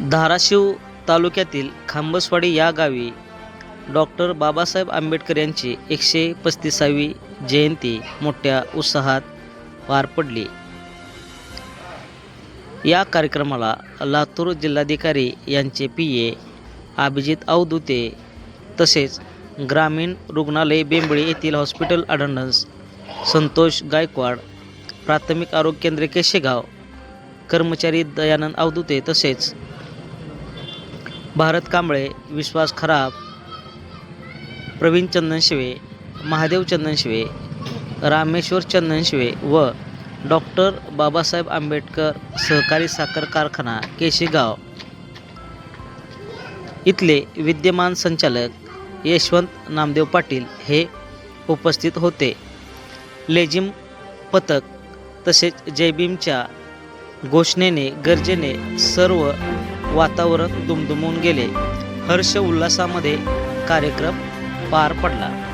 धाराशिव तालुक्यातील खांबसवाडी या गावी डॉक्टर बाबासाहेब आंबेडकर यांची 135वी जयंती मोठ्या उत्साहात पार पडली. या कार्यक्रमाला लातूर जिल्हाधिकारी यांचे पी.ए. अभिजित अवधूते तसेच ग्रामीण रुग्णालय बेंबळी येथील हॉस्पिटल अटेंडन्स संतोष गायकवाड, प्राथमिक आरोग्य केंद्र केशेगाव कर्मचारी दयानंद अवधूते तसेच भारत कांबळे, विश्वास खराब, प्रवीण चंदनशिवे, महादेव चंदनशिवे, रामेश्वर चंदनशिवे व डॉक्टर बाबासाहेब आंबेडकर सहकारी साखर कारखाना केशेगाव इथले विद्यमान संचालक यशवंत नामदेव पाटील हे उपस्थित होते. लेझिम पथक तसेच जयभीमच्या घोषणेने गर्जेने सर्व वातावरण दुमदुमून गेले. हर्ष उल्हासामध्ये कार्यक्रम पार पडला.